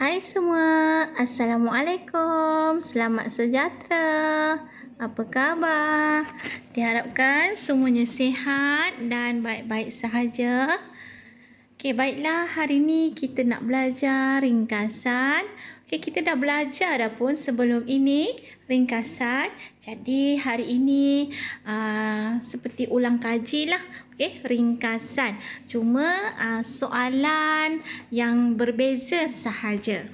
Hai semua, Assalamualaikum, selamat sejahtera. Apa khabar? Diharapkan semuanya sihat dan baik-baik sahaja. Okey, baiklah, hari ni kita nak belajar ringkasan. Okey, kita dah belajar dah pun sebelum ini ringkasan. Jadi hari ini seperti ulang kaji lah. Okey, ringkasan. Cuma soalan yang berbeza sahaja.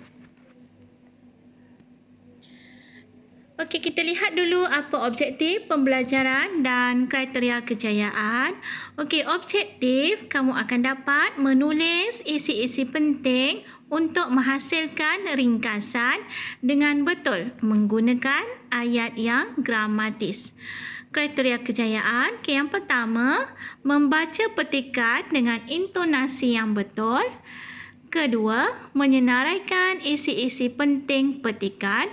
Okey, kita lihat dulu apa objektif pembelajaran dan kriteria kejayaan. Okey, objektif kamu akan dapat menulis isi-isi penting untuk menghasilkan ringkasan dengan betul menggunakan ayat yang gramatis. Kriteria kejayaan, okay, yang pertama, membaca petikan dengan intonasi yang betul. Kedua, menyenaraikan isi-isi penting petikan.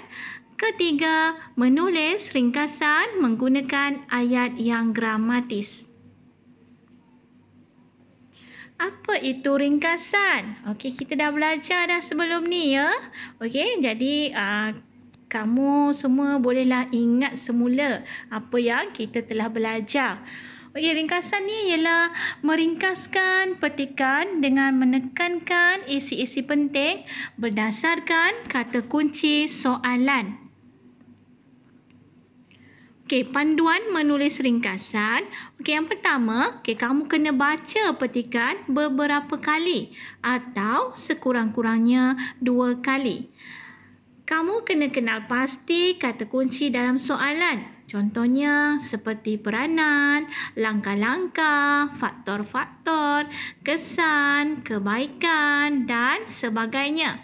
Ketiga, menulis ringkasan menggunakan ayat yang gramatis. Apa itu ringkasan? Okey, kita dah belajar dah sebelum ni ya. Okey, jadi kamu semua bolehlah ingat semula apa yang kita telah belajar. Okey, ringkasan ni ialah meringkaskan petikan dengan menekankan isi-isi penting berdasarkan kata kunci soalan. Okey, panduan menulis ringkasan. Okey, yang pertama, kamu kena baca petikan beberapa kali atau sekurang-kurangnya 2 kali. Kamu kena kenal pasti kata kunci dalam soalan. Contohnya seperti peranan, langkah-langkah, faktor-faktor, kesan, kebaikan dan sebagainya.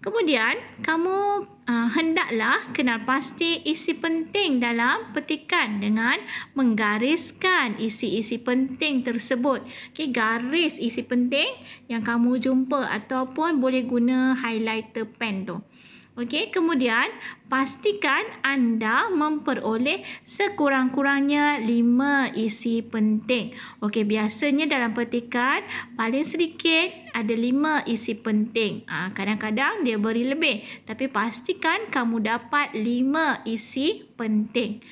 Kemudian, kamu hendaklah kenal pasti isi penting dalam petikan dengan menggariskan isi-isi penting tersebut. Okay, garis isi penting yang kamu jumpa ataupun boleh guna highlighter pen tu. Okey, kemudian pastikan anda memperoleh sekurang-kurangnya 5 isi penting. Okey, biasanya dalam petikan paling sedikit ada 5 isi penting. Kadang-kadang dia beri lebih, tapi pastikan kamu dapat 5 isi penting.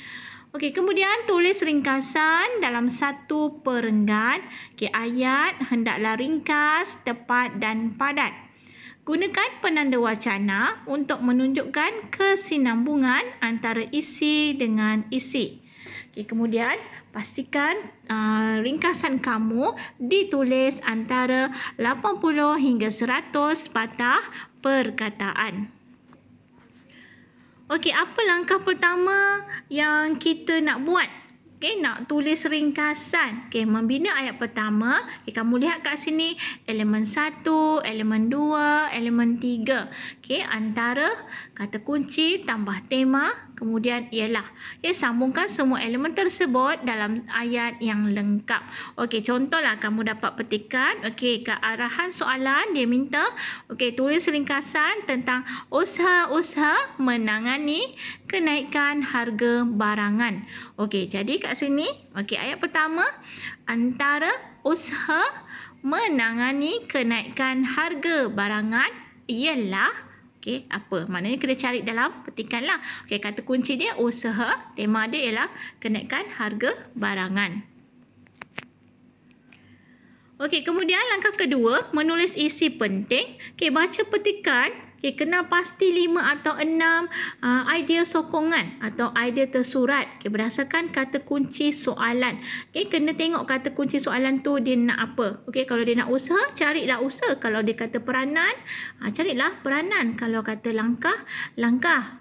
Okey, kemudian tulis ringkasan dalam satu perenggan. Okey, ayat hendaklah ringkas, tepat dan padat. Gunakan penanda wacana untuk menunjukkan kesinambungan antara isi dengan isi. Okay, kemudian, pastikan ringkasan kamu ditulis antara 80 hingga 100 patah perkataan. Okey, apa langkah pertama yang kita nak buat? Okey, nak tulis ringkasan. Okey, membina ayat pertama. Okay, kamu lihat kat sini elemen 1, elemen 2, elemen 3. Okey, antara kata kunci tambah tema, kemudian ialah. Okay, sambungkan semua elemen tersebut dalam ayat yang lengkap. Okey, contohlah kamu dapat petikan. Okey, ke arahan soalan dia minta tulis ringkasan tentang usaha-usaha menangani kenaikan harga barangan. Okey, jadi kat sini, ayat pertama, antara usaha menangani kenaikan harga barangan ialah, apa? Maknanya kena cari dalam petikan lah. Kata kunci dia usaha, tema dia ialah kenaikan harga barangan. Kemudian langkah kedua, menulis isi penting. Baca petikan. Kenal pasti 5 atau 6 idea sokongan atau idea tersurat berdasarkan kata kunci soalan. Kena tengok kata kunci soalan tu dia nak apa. Kalau dia nak usaha, carilah usaha. Kalau dia kata peranan, carilah peranan. Kalau kata langkah, langkah.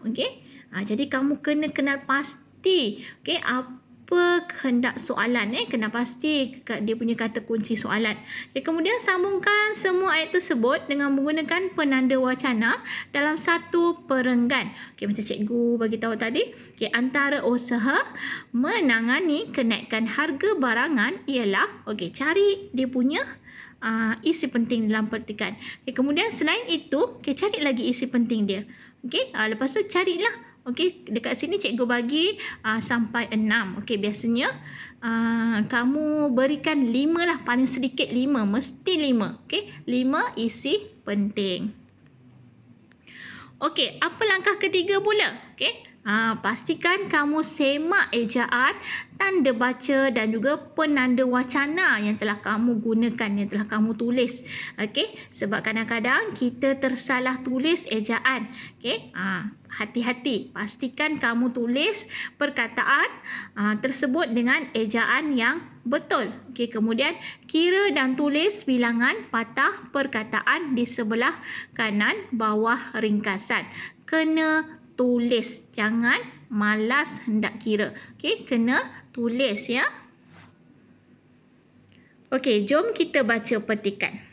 Jadi kamu kena kenal pasti apa kehendak soalan. Kena pasti dia punya kata kunci soalan. Kemudian sambungkan semua ayat tersebut dengan menggunakan penanda wacana dalam satu perenggan. Macam cikgu bagi tahu tadi, antara usaha menangani kenaikan harga barangan ialah, cari dia punya isi penting dalam petikan. Kemudian selain itu, cari lagi isi penting dia. Lepas tu carilah. Dekat sini cikgu bagi sampai 6. Biasanya kamu berikan 5 lah, paling sedikit 5, mesti 5. 5 isi penting. Okey, apa langkah ketiga pula? Okey. Pastikan kamu semak ejaan, tanda baca dan juga penanda wacana yang telah kamu gunakan, yang telah kamu tulis. Okey, sebab kadang-kadang kita tersalah tulis ejaan. Okey, hati-hati. Pastikan kamu tulis perkataan tersebut dengan ejaan yang betul. Okey, kemudian kira dan tulis bilangan patah perkataan di sebelah kanan bawah ringkasan. Kena tulis, jangan malas hendak kira. Okey, kena tulis ya. Okey, jom kita baca petikan.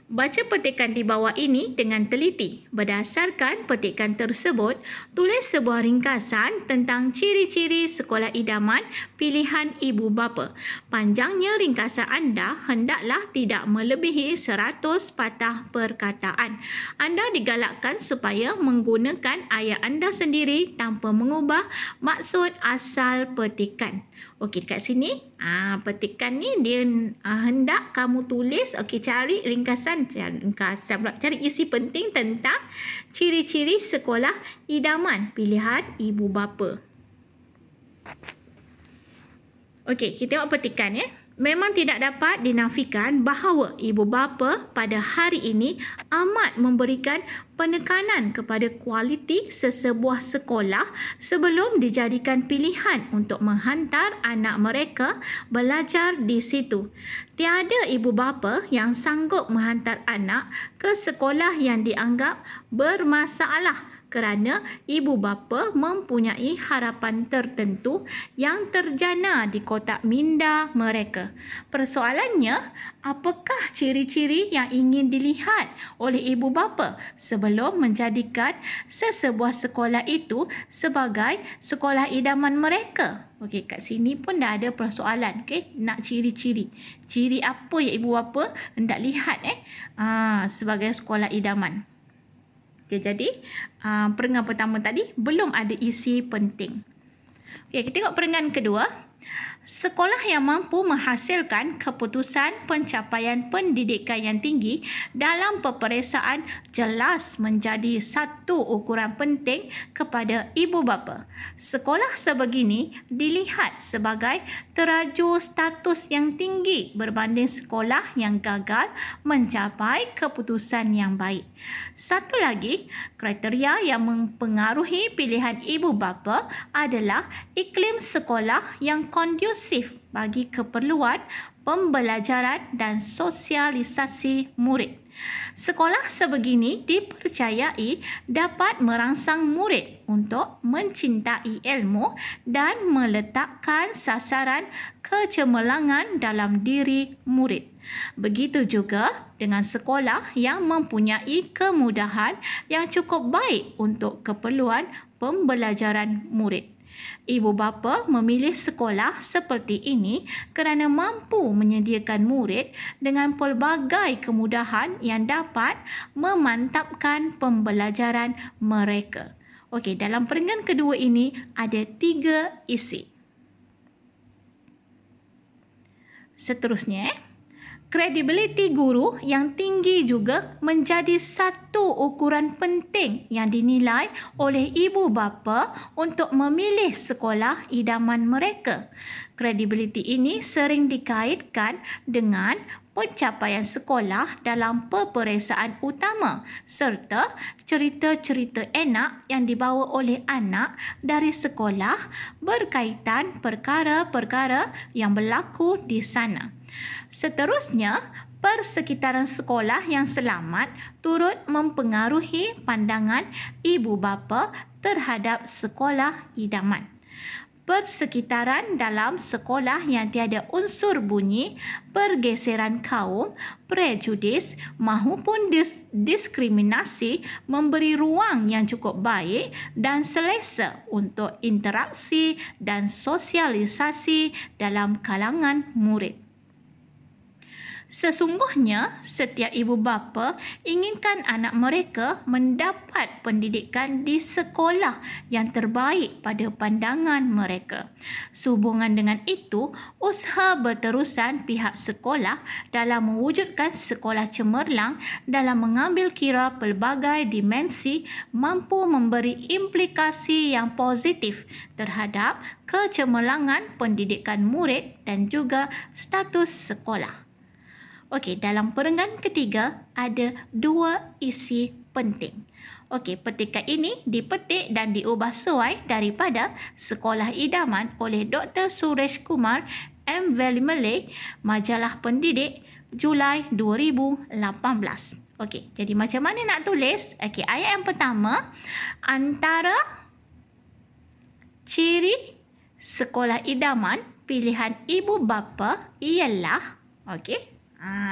Baca petikan di bawah ini dengan teliti. Berdasarkan petikan tersebut, tulis sebuah ringkasan tentang ciri-ciri sekolah idaman pilihan ibu bapa. Panjangnya ringkasan anda hendaklah tidak melebihi 100 patah perkataan. Anda digalakkan supaya menggunakan ayat anda sendiri tanpa mengubah maksud asal petikan. Okey, dekat sini petikan ni dia hendak kamu tulis, okey, cari isi penting tentang ciri-ciri sekolah idaman pilihan ibu bapa. Okey, kita tengok petikan ya. Memang tidak dapat dinafikan bahawa ibu bapa pada hari ini amat memberikan penekanan kepada kualiti sesebuah sekolah sebelum dijadikan pilihan untuk menghantar anak mereka belajar di situ. Tiada ibu bapa yang sanggup menghantar anak ke sekolah yang dianggap bermasalah kerana ibu bapa mempunyai harapan tertentu yang terjana di kotak minda mereka. Persoalannya, apakah ciri-ciri yang ingin dilihat oleh ibu bapa sebelum menjadikan sesebuah sekolah itu sebagai sekolah idaman mereka? Okey, kat sini pun dah ada persoalan. Okey, nak ciri-ciri. Ciri apa yang ibu bapa hendak lihat sebagai sekolah idaman? Okay, jadi perenggan pertama tadi belum ada isi penting. Okay, kita tengok perenggan kedua. Sekolah yang mampu menghasilkan keputusan pencapaian pendidikan yang tinggi dalam peperiksaan jelas menjadi satu ukuran penting kepada ibu bapa. Sekolah sebegini dilihat sebagai teraju status yang tinggi berbanding sekolah yang gagal mencapai keputusan yang baik. Satu lagi, kriteria yang mempengaruhi pilihan ibu bapa adalah iklim sekolah yang kondusif bagi keperluan pembelajaran dan sosialisasi murid. Sekolah sebegini dipercayai dapat merangsang murid untuk mencintai ilmu dan meletakkan sasaran kecemerlangan dalam diri murid. Begitu juga dengan sekolah yang mempunyai kemudahan yang cukup baik untuk keperluan pembelajaran murid. Ibu bapa memilih sekolah seperti ini kerana mampu menyediakan murid dengan pelbagai kemudahan yang dapat memantapkan pembelajaran mereka. Okey, dalam perenggan kedua ini ada 3 isi. Seterusnya, kredibiliti guru yang tinggi juga menjadi satu ukuran penting yang dinilai oleh ibu bapa untuk memilih sekolah idaman mereka. Kredibiliti ini sering dikaitkan dengan pencapaian sekolah dalam peperiksaan utama serta cerita-cerita enak yang dibawa oleh anak dari sekolah berkaitan perkara-perkara yang berlaku di sana. Seterusnya, persekitaran sekolah yang selamat turut mempengaruhi pandangan ibu bapa terhadap sekolah idaman. Persekitaran dalam sekolah yang tiada unsur bunyi, pergeseran kaum, prejudis mahupun diskriminasi memberi ruang yang cukup baik dan selesa untuk interaksi dan sosialisasi dalam kalangan murid. Sesungguhnya, setiap ibu bapa inginkan anak mereka mendapat pendidikan di sekolah yang terbaik pada pandangan mereka. Sehubungan dengan itu, usaha berterusan pihak sekolah dalam mewujudkan sekolah cemerlang dalam mengambil kira pelbagai dimensi mampu memberi implikasi yang positif terhadap kecemerlangan pendidikan murid dan juga status sekolah. Okey, dalam perenggan ketiga ada 2 isi penting. Okey, petikan ini dipetik dan diubah sesuai daripada Sekolah Idaman oleh Dr. Suresh Kumar M. Valley, Majalah Pendidik, Julai 2018. Okey, jadi macam mana nak tulis? Okey, ayat yang pertama, antara ciri sekolah idaman pilihan ibu bapa ialah, okey.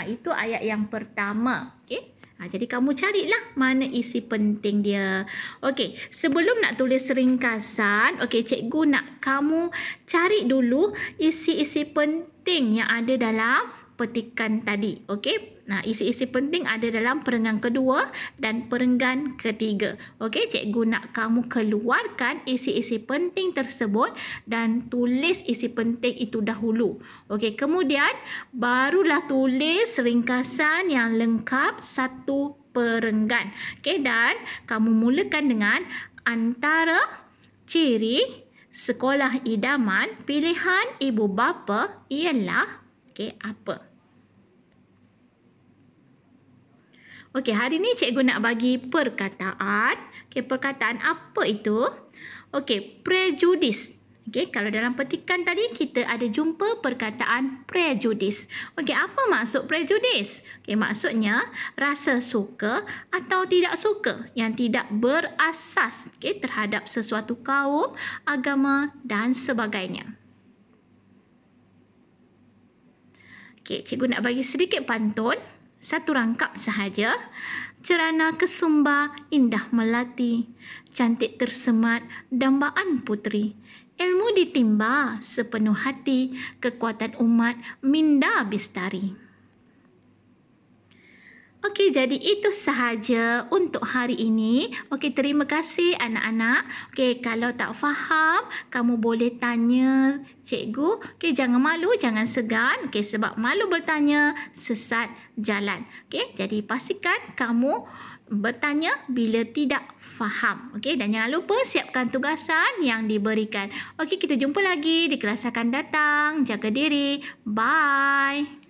Itu ayat yang pertama. Okey. Jadi kamu carilah mana isi penting dia. Okey, sebelum nak tulis ringkasan, okey, cikgu nak kamu cari dulu isi-isi penting yang ada dalam petikan tadi. Okey. Isi-isi penting ada dalam perenggan kedua dan perenggan ketiga. Okey, cikgu nak kamu keluarkan isi-isi penting tersebut dan tulis isi penting itu dahulu. Okey, kemudian barulah tulis ringkasan yang lengkap satu perenggan. Okey, dan kamu mulakan dengan antara ciri sekolah idaman pilihan ibu bapa ialah, okey, apa? Okey, hari ni cikgu nak bagi perkataan. Okey, perkataan apa itu? Okey, prejudis. Okey, kalau dalam petikan tadi kita ada jumpa perkataan prejudis. Okey, apa maksud prejudis? Okey, maksudnya rasa suka atau tidak suka yang tidak berasas, okey, terhadap sesuatu kaum, agama dan sebagainya. Okey, cikgu nak bagi sedikit pantun. Satu rangkap sahaja. Cerana kesumba indah melati, cantik tersemat dambaan putri. Ilmu ditimba sepenuh hati, kekuatan umat minda bistari. Okey, jadi itu sahaja untuk hari ini. Okey, terima kasih anak-anak. Okey, kalau tak faham, kamu boleh tanya cikgu. Okey, jangan malu, jangan segan. Okey, sebab malu bertanya, sesat jalan. Okey, jadi pastikan kamu bertanya bila tidak faham. Okey, dan jangan lupa siapkan tugasan yang diberikan. Okey, kita jumpa lagi di kelas akan datang. Jaga diri. Bye.